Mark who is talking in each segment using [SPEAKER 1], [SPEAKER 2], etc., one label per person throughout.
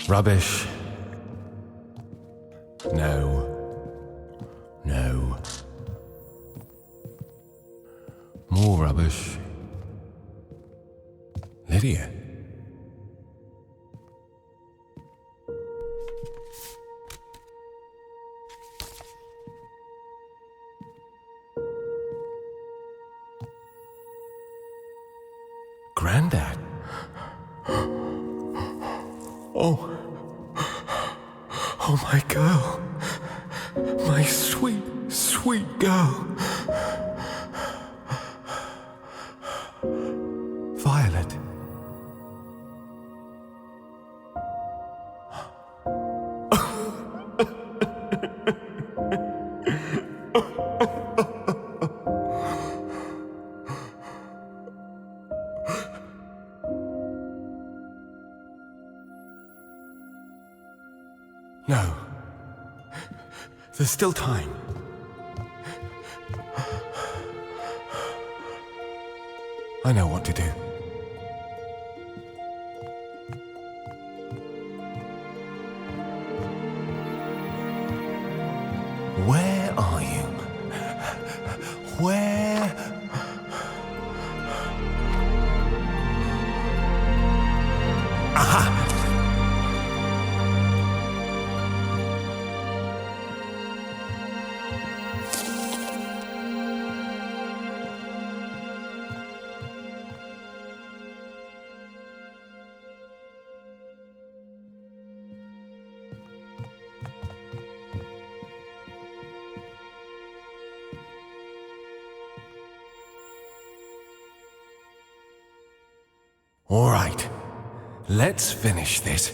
[SPEAKER 1] Rubbish. No. No. More rubbish. Lydia. Grandad. Oh. Oh, my girl. My sweet, sweet girl. Violet. No. There's still time. I know what to do. Where are you? Where? Aha! All right, let's finish this.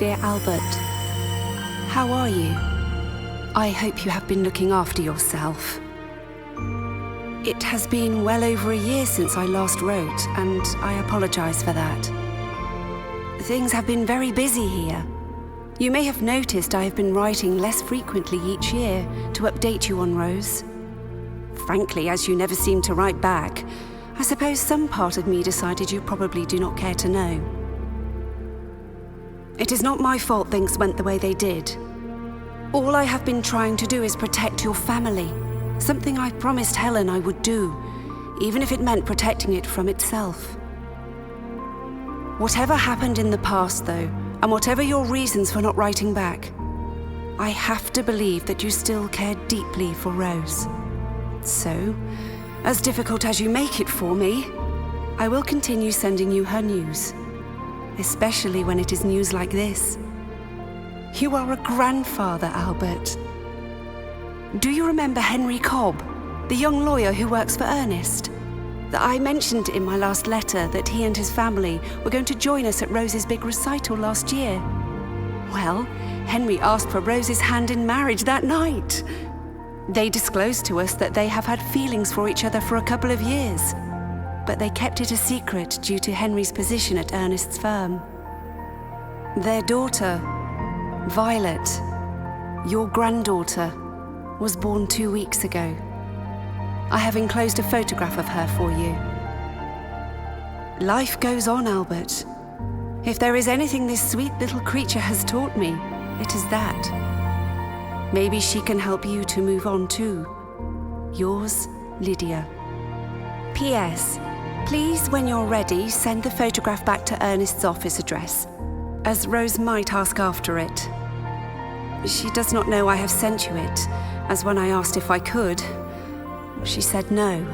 [SPEAKER 2] Dear Albert, how are you? I hope you have been looking after yourself. It has been well over a year since I last wrote, and I apologize for that. Things have been very busy here. You may have noticed I have been writing less frequently each year to update you on Rose. Frankly, as you never seem to write back, I suppose some part of me decided you probably do not care to know. It is not my fault things went the way they did. All I have been trying to do is protect your family, something I promised Helen I would do, even if it meant protecting it from itself. Whatever happened in the past, though, and whatever your reasons for not writing back, I have to believe that you still care deeply for Rose. So, as difficult as you make it for me, I will continue sending you her news, especially when it is news like this. You are a grandfather, Albert. Do you remember Henry Cobb, the young lawyer who works for Ernest? That I mentioned in my last letter that he and his family were going to join us at Rose's big recital last year. Well, Henry asked for Rose's hand in marriage that night. They disclosed to us that they have had feelings for each other for a couple of years, but they kept it a secret due to Henry's position at Ernest's firm. Their daughter, Violet, your granddaughter, was born 2 weeks ago. I have enclosed a photograph of her for you. Life goes on, Albert. If there is anything this sweet little creature has taught me, it is that. Maybe she can help you to move on too. Yours, Lydia. P.S. Please, when you're ready, send the photograph back to Ernest's office address, as Rose might ask after it. She does not know I have sent you it, as when I asked if I could, she said no.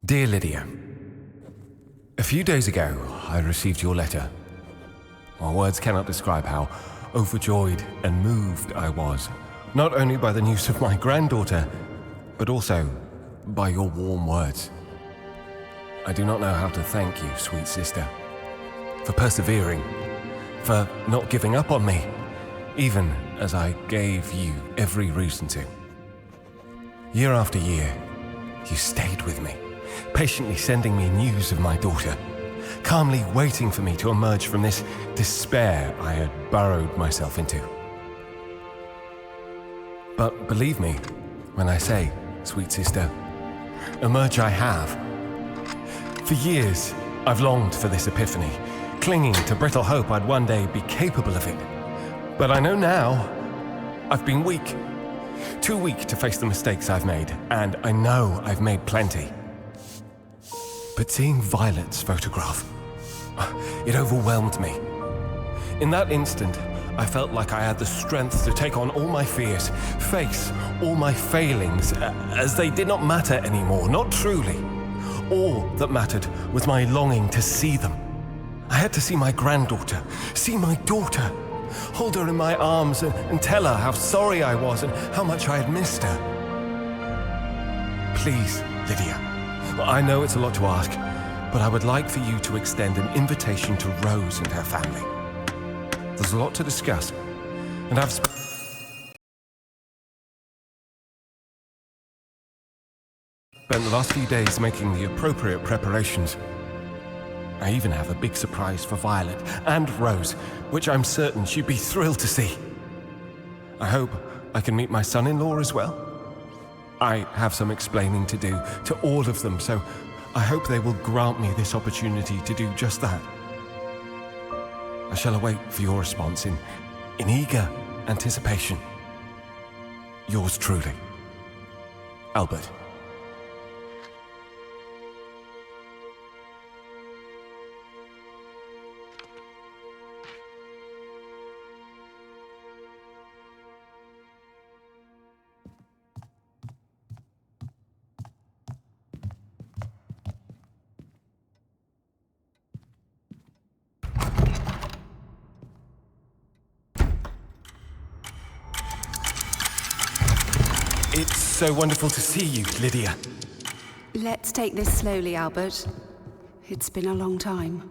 [SPEAKER 1] Dear Lydia, a few days ago I received your letter. My words cannot describe how overjoyed and moved I was, not only by the news of my granddaughter, but also by your warm words. I do not know how to thank you, sweet sister, for persevering, for not giving up on me, even as I gave you every reason to. Year after year, you stayed with me, patiently sending me news of my daughter, calmly waiting for me to emerge from this despair I had burrowed myself into. But believe me when I say, sweet sister, emerge I have. For years, I've longed for this epiphany, clinging to brittle hope I'd one day be capable of it. But I know now, I've been weak. Too weak to face the mistakes I've made, and I know I've made plenty. But seeing Violet's photograph, it overwhelmed me. In that instant, I felt like I had the strength to take on all my fears, face all my failings, as they did not matter anymore, not truly. All that mattered was my longing to see them. I had to see my granddaughter, see my daughter, hold her in my arms and tell her how sorry I was and how much I had missed her. Please, Lydia, I know it's a lot to ask, but I would like for you to extend an invitation to Rose and her family. There's a lot to discuss, and I've spent the last few days making the appropriate preparations. I even have a big surprise for Violet and Rose, which I'm certain she'd be thrilled to see. I hope I can meet my son-in-law as well. I have some explaining to do to all of them, so I hope they will grant me this opportunity to do just that. I shall await for your response in eager anticipation. Yours truly, Albert. It's so wonderful to see you, Lydia.
[SPEAKER 2] Let's take this slowly, Albert. It's been a long time.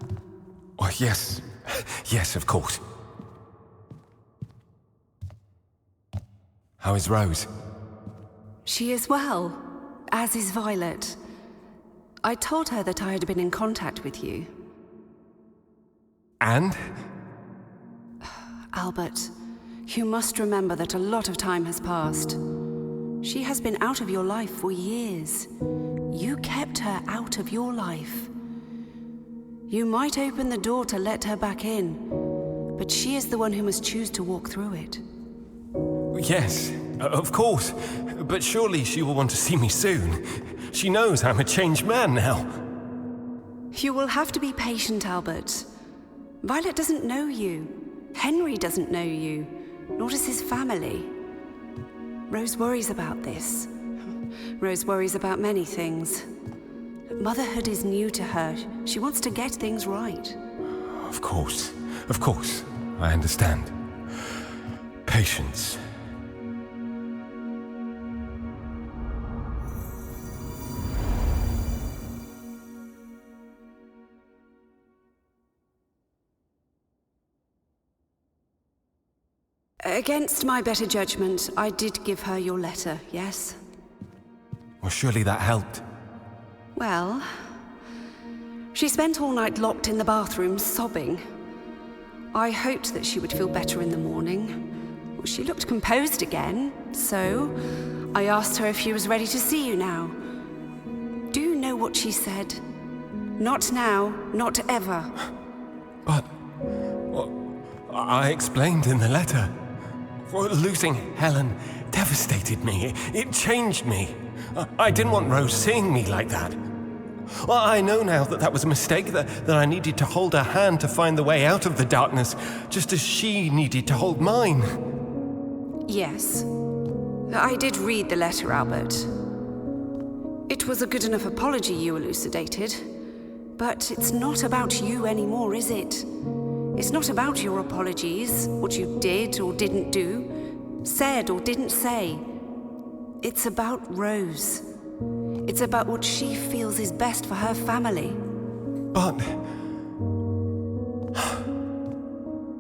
[SPEAKER 1] Oh, yes. Yes, of course. How is Rose?
[SPEAKER 2] She is well, as is Violet. I told her that I had been in contact with you.
[SPEAKER 1] And?
[SPEAKER 2] Albert, you must remember that a lot of time has passed. She has been out of your life for years. You kept her out of your life. You might open the door to let her back in, but she is the one who must choose to walk through it.
[SPEAKER 1] Yes, of course. But surely she will want to see me soon. She knows I'm a changed man now.
[SPEAKER 2] You will have to be patient, Albert. Violet doesn't know you. Henry doesn't know you, nor does his family. Rose worries about this. Rose worries about many things. Motherhood is new to her. She wants to get things right.
[SPEAKER 1] Of course, I understand. Patience.
[SPEAKER 2] Against my better judgment, I did give her your letter, yes?
[SPEAKER 1] Well, surely that helped.
[SPEAKER 2] Well, she spent all night locked in the bathroom, sobbing. I hoped that she would feel better in the morning. Well, she looked composed again, so I asked her if she was ready to see you now. Do you know what she said? Not now, not ever.
[SPEAKER 1] But well, I explained in the letter. Well, losing Helen devastated me. It changed me. I didn't want Rose seeing me like that. Well, I know now that that was a mistake, that I needed to hold her hand to find the way out of the darkness, just as she needed to hold mine.
[SPEAKER 2] Yes. I did read the letter, Albert. It was a good enough apology you elucidated. But it's not about you anymore, is it? It's not about your apologies, what you did or didn't do, said or didn't say. It's about Rose. It's about what she feels is best for her family.
[SPEAKER 1] But...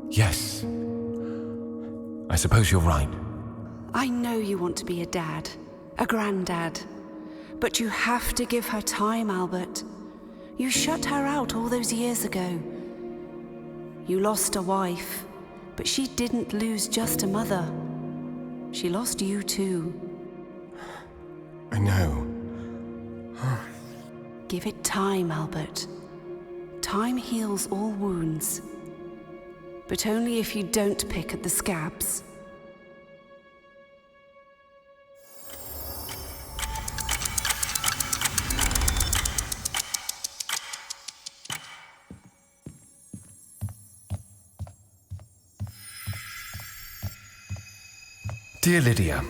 [SPEAKER 1] Yes. I suppose you're right.
[SPEAKER 2] I know you want to be a dad, a granddad. But you have to give her time, Albert. You shut her out all those years ago. You lost a wife, but she didn't lose just a mother. She lost you too.
[SPEAKER 1] I know.
[SPEAKER 2] Give it time, Albert. Time heals all wounds. But only if you don't pick at the scabs.
[SPEAKER 1] Dear Lydia,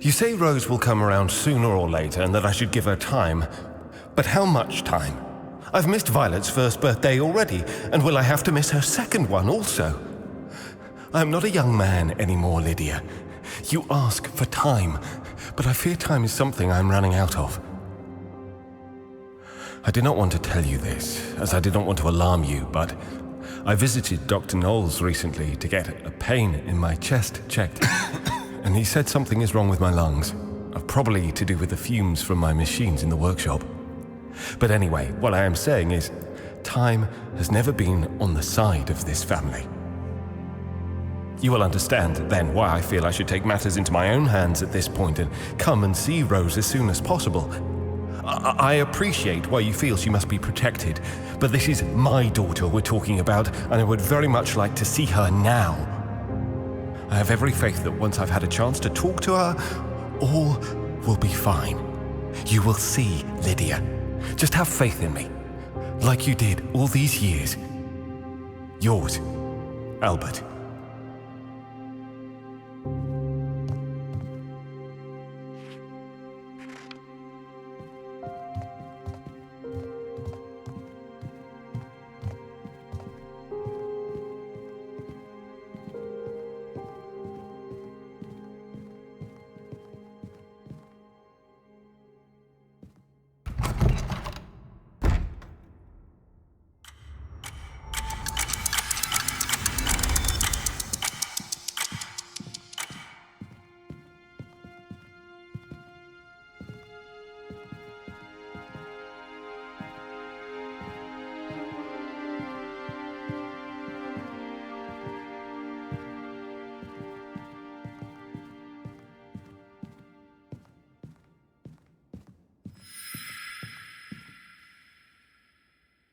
[SPEAKER 1] you say Rose will come around sooner or later and that I should give her time. But how much time? I've missed Violet's first birthday already, and will I have to miss her second one also? I'm not a young man anymore, Lydia. You ask for time, but I fear time is something I'm running out of. I did not want to tell you this, as I did not want to alarm you, but I visited Dr. Knowles recently to get a pain in my chest checked. And he said something is wrong with my lungs, probably to do with the fumes from my machines in the workshop. But anyway, what I am saying is, time has never been on the side of this family. You will understand then why I feel I should take matters into my own hands at this point and come and see Rose as soon as possible. I appreciate why you feel she must be protected, but this is my daughter we're talking about, and I would very much like to see her now. I have every faith that once I've had a chance to talk to her, all will be fine. You will see, Lydia. Just have faith in me, like you did all these years. Yours, Albert.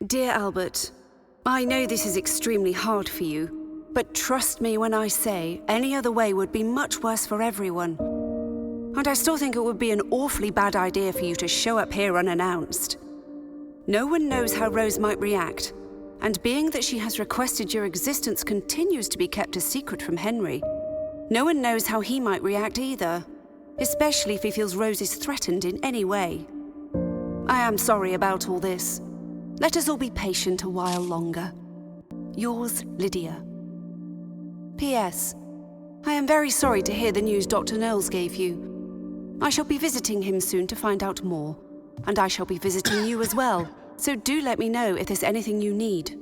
[SPEAKER 2] Dear Albert, I know this is extremely hard for you, but trust me when I say any other way would be much worse for everyone. And I still think it would be an awfully bad idea for you to show up here unannounced. No one knows how Rose might react, and being that she has requested your existence continues to be kept a secret from Henry, no one knows how he might react either, especially if he feels Rose is threatened in any way. I am sorry about all this. Let us all be patient a while longer. Yours, Lydia. P.S. I am very sorry to hear the news Dr. Knowles gave you. I shall be visiting him soon to find out more, and I shall be visiting you as well, so do let me know if there's anything you need.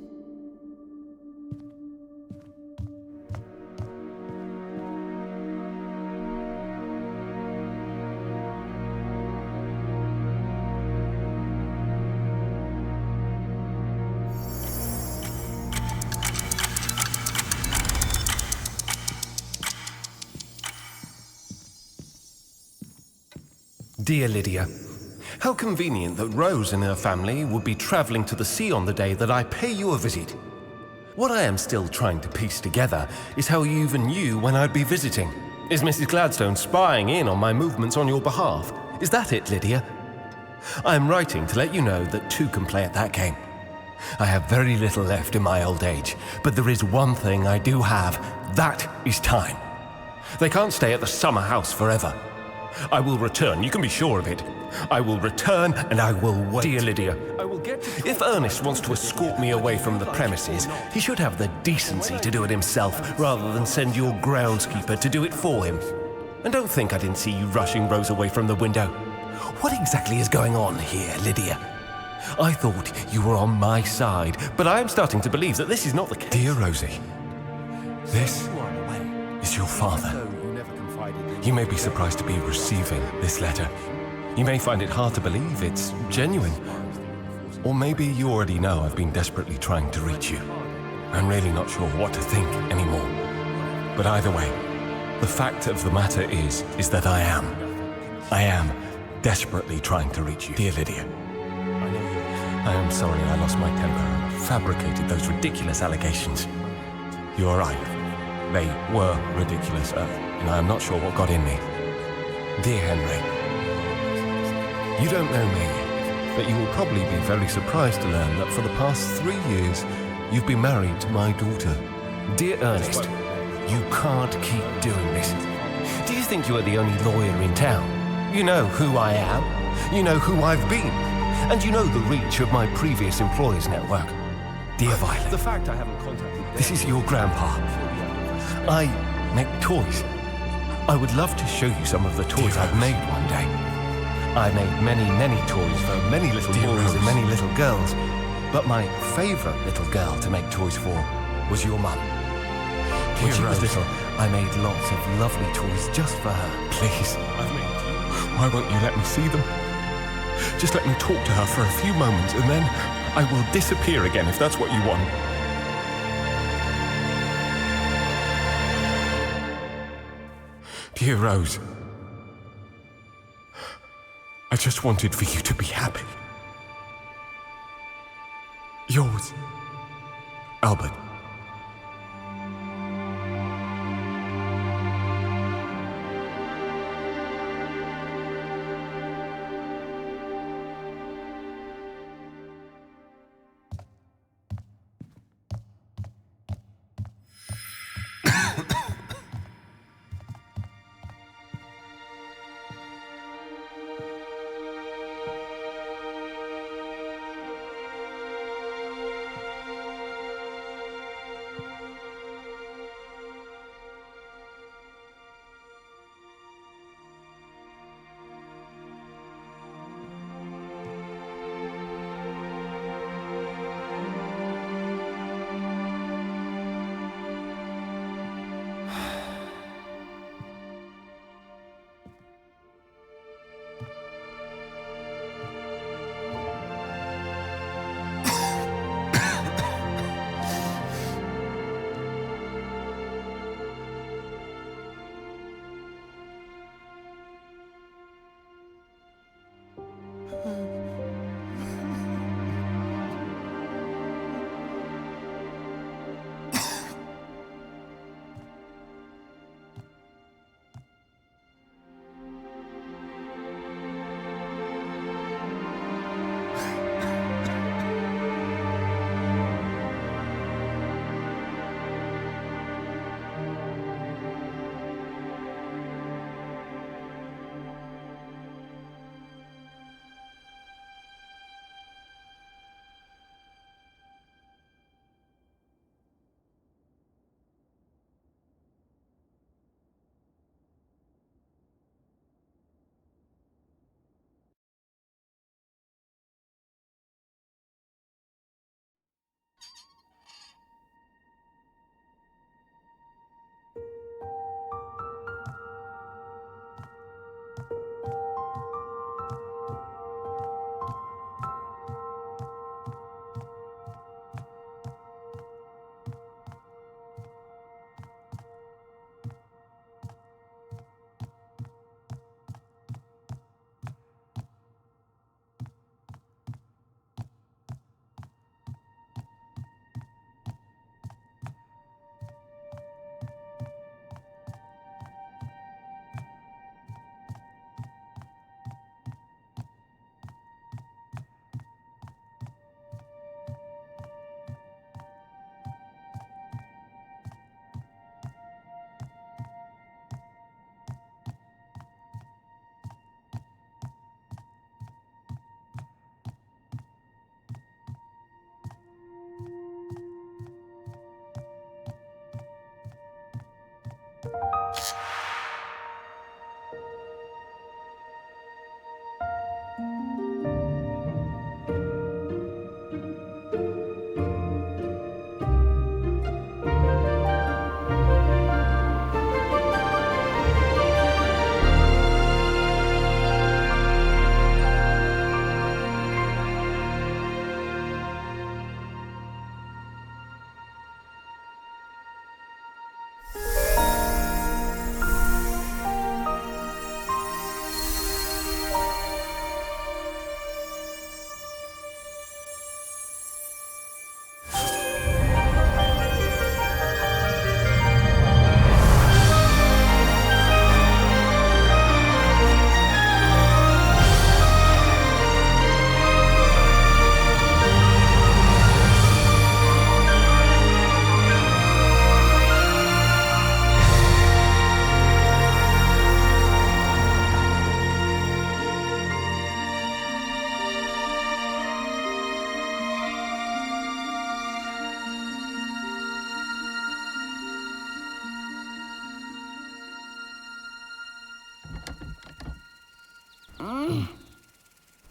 [SPEAKER 1] Dear Lydia, how convenient that Rose and her family would be traveling to the sea on the day that I pay you a visit. What I am still trying to piece together is how you even knew when I'd be visiting. Is Mrs. Gladstone spying in on my movements on your behalf? Is that it, Lydia? I am writing to let you know that two can play at that game. I have very little left in my old age, but there is one thing I do have. That is time. They can't stay at the summer house forever. I will return, you can be sure of it. I will return and I will wait. Dear Lydia, if Ernest wants to escort me away from the premises, he should have the decency to do it himself rather than send your groundskeeper to do it for him. And don't think I didn't see you rushing Rose away from the window. What exactly is going on here, Lydia? I thought you were on my side, but I am starting to believe that this is not the case. Dear Rosie, this is your father. You may be surprised to be receiving this letter. You may find it hard to believe it's genuine. Or maybe you already know I've been desperately trying to reach you. I'm really not sure what to think anymore. But either way, the fact of the matter is that I am desperately trying to reach you. Dear Lydia, I am sorry I lost my temper and fabricated those ridiculous allegations. You are right. They were ridiculous, and I am not sure what got in me. Dear Henry, you don't know me, but you will probably be very surprised to learn that for the past 3 years, you've been married to my daughter. Dear Ernest, you can't keep doing this. Do you think you are the only lawyer in town? You know who I am, you know who I've been, and you know the reach of my previous employers' network. Dear Violet, the fact I haven't contacted this is your grandpa. I make toys. I would love to show you some of the toys I've made one day. I made many toys for many little boys and many little girls, but my favorite little girl to make toys for was your mum. When she was little, I made lots of lovely toys just for her. Please, why won't you let me see them? Just let me talk to her for a few moments, and then I will disappear again if that's what you want. Dear Rose, I just wanted for you to be happy. Yours, Albert.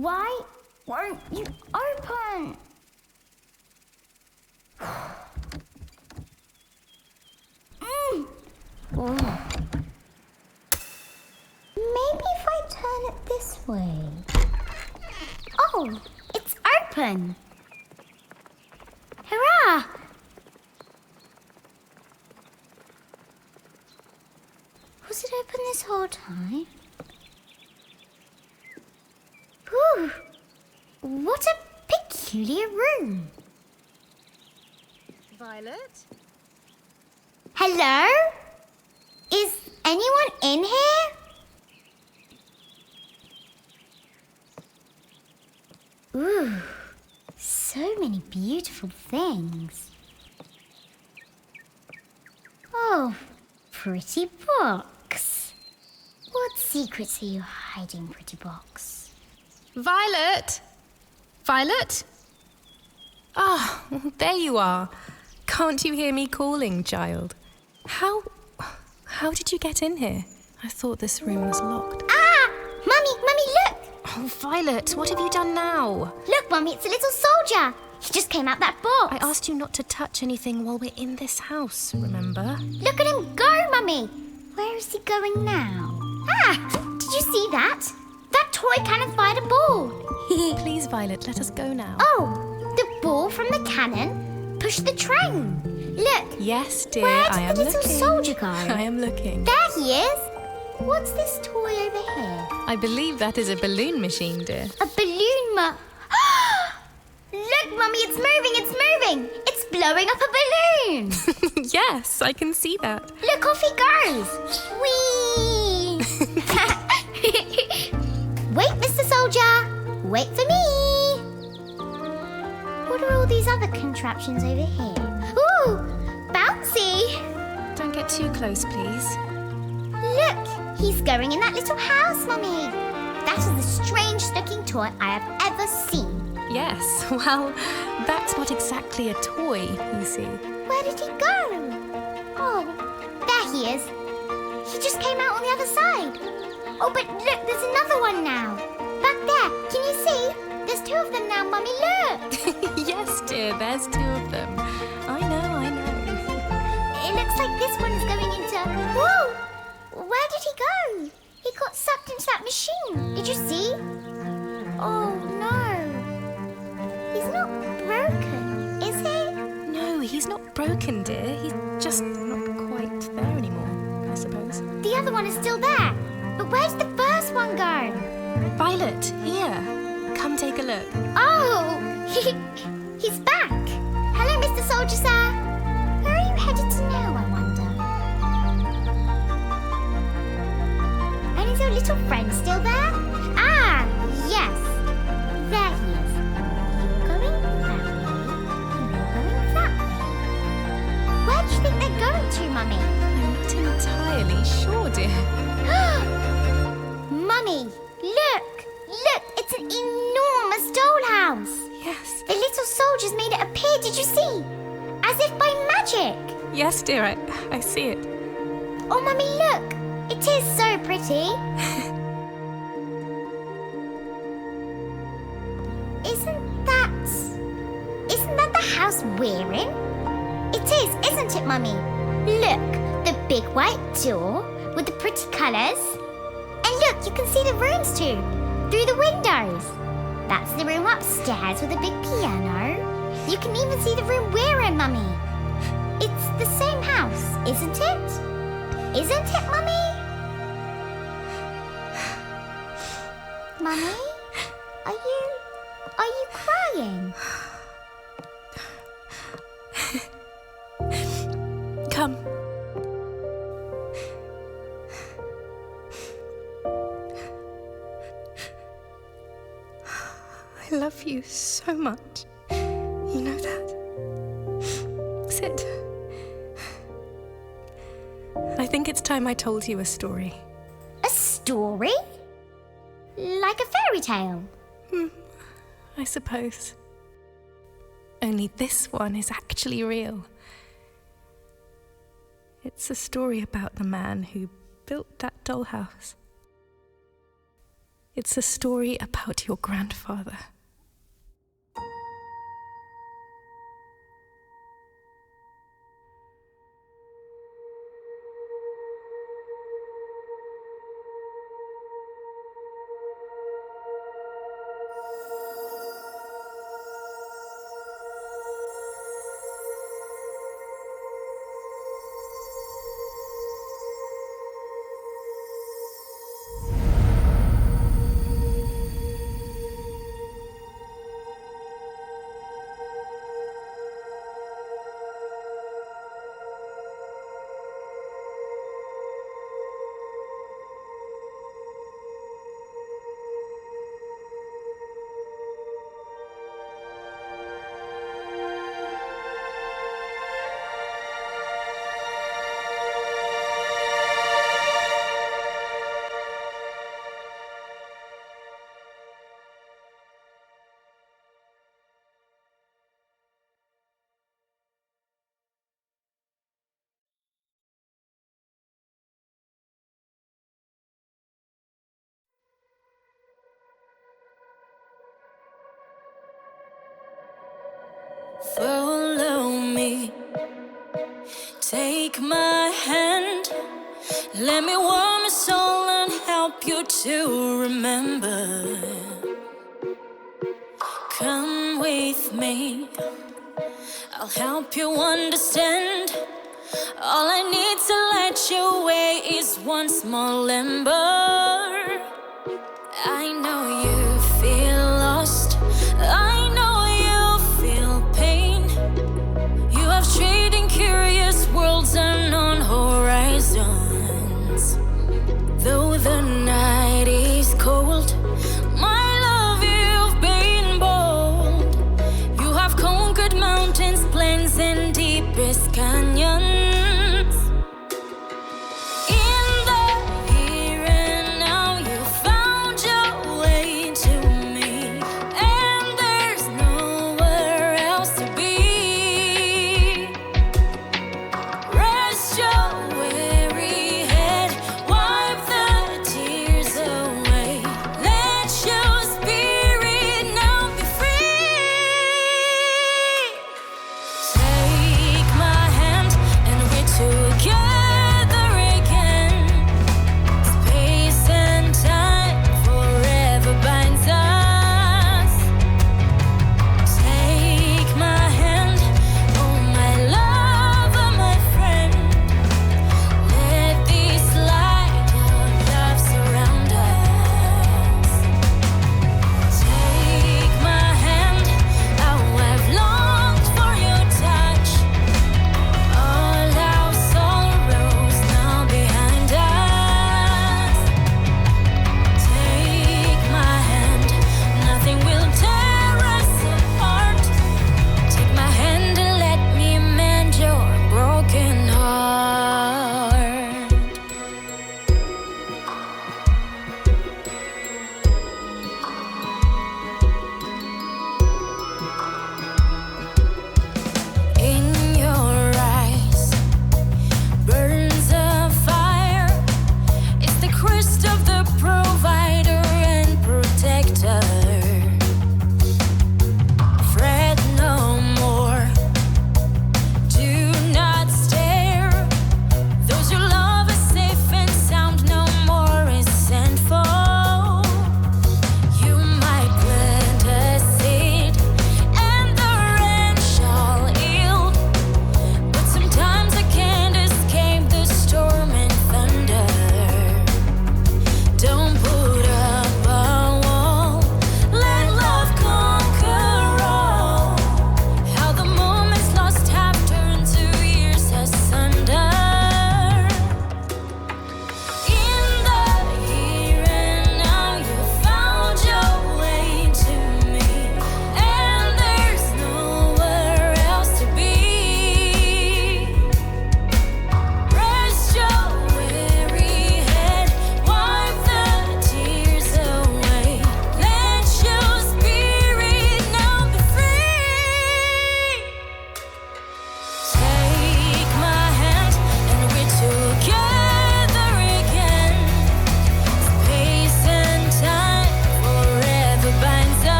[SPEAKER 3] Why won't you open? Oh. Maybe if I turn it this way. Oh, it's open. Hurrah! Was it open this whole time? Ooh, what a peculiar room.
[SPEAKER 4] Violet?
[SPEAKER 3] Hello? Is anyone in here? Ooh, so many beautiful things. Oh, pretty box. What secrets are you hiding, pretty box?
[SPEAKER 4] Violet? Violet? Ah, there you are. Can't you hear me calling, child? How did you get in here? I thought this room was locked.
[SPEAKER 3] Ah! Mummy, look!
[SPEAKER 4] Oh, Violet, what have you done now?
[SPEAKER 3] Look, Mummy, it's a little soldier. He just came out that box.
[SPEAKER 4] I asked you not to touch anything while we're in this house, remember?
[SPEAKER 3] Look at him go, Mummy. Where is he going now? Ah! Did you see that? That toy cannon fired a ball.
[SPEAKER 4] Please, Violet, let us go now.
[SPEAKER 3] Oh, the ball from the cannon pushed the train. Look.
[SPEAKER 4] Yes, dear,
[SPEAKER 3] Where
[SPEAKER 4] I am
[SPEAKER 3] did the little
[SPEAKER 4] looking.
[SPEAKER 3] soldier go?
[SPEAKER 4] I am looking.
[SPEAKER 3] There he is. What's this toy over here?
[SPEAKER 4] I believe that is a balloon machine, dear.
[SPEAKER 3] A balloon Look, Mummy, it's moving. It's blowing up a balloon.
[SPEAKER 4] Yes, I can see that.
[SPEAKER 3] Look, off he goes. Whee! Wait, Mr. Soldier. Wait for me. What are all these other contraptions over here? Ooh, bouncy.
[SPEAKER 4] Don't get too close, please.
[SPEAKER 3] Look, he's going in that little house, Mummy. That is the strangest looking toy I have ever seen.
[SPEAKER 4] Yes, well, that's not exactly a toy, you see.
[SPEAKER 3] Where did he go? Oh, there he is. He just came out on the other side. Oh, but look, there's another one now. Back there, can you see? There's two of them now, Mummy, look.
[SPEAKER 4] Yes, dear, there's two of them. I know.
[SPEAKER 3] It looks like this one is going into... Whoa! Where did he go? He got sucked into that machine. Did you see? Oh, no. He's not broken, is he?
[SPEAKER 4] No, he's not broken, dear. He's just not quite there anymore, I suppose.
[SPEAKER 3] The other one is still there. But where's the first one go?
[SPEAKER 4] Violet, here. Come take a look.
[SPEAKER 3] Oh! He's back. Hello, Mr. Soldier, sir. Where are you headed to now, I wonder? And is your little friend still there? Ah, yes. There he is. You're going that way, and you're going that way. Where do you think they're going to, Mummy?
[SPEAKER 4] I'm not entirely sure, dear.
[SPEAKER 3] Mummy, look! Look, it's an enormous dollhouse.
[SPEAKER 4] Yes.
[SPEAKER 3] The little soldiers made it appear, did you see? As if by magic.
[SPEAKER 4] Yes, dear, I see it.
[SPEAKER 3] Oh, Mummy, look! It is so pretty. Isn't that the house we're in? It is, isn't it, Mummy? Look, the big white door with the pretty colours. And look, you can see the rooms too, through the windows. That's the room upstairs with a big piano. You can even see the room we're in, Mummy. It's the same house, isn't it? Isn't it, Mummy? Mummy? Are you crying?
[SPEAKER 4] Come. I love you so much. You know that. Sit. I think it's time I told you a story.
[SPEAKER 3] A story? Like a fairy tale?
[SPEAKER 4] I suppose. Only this one is actually real. It's a story about the man who built that dollhouse. It's a story about your grandfather.
[SPEAKER 5] Follow me, take my hand, let me warm your soul and help you to remember. Come with me, I'll help you understand. All I need to let you away is one small ember.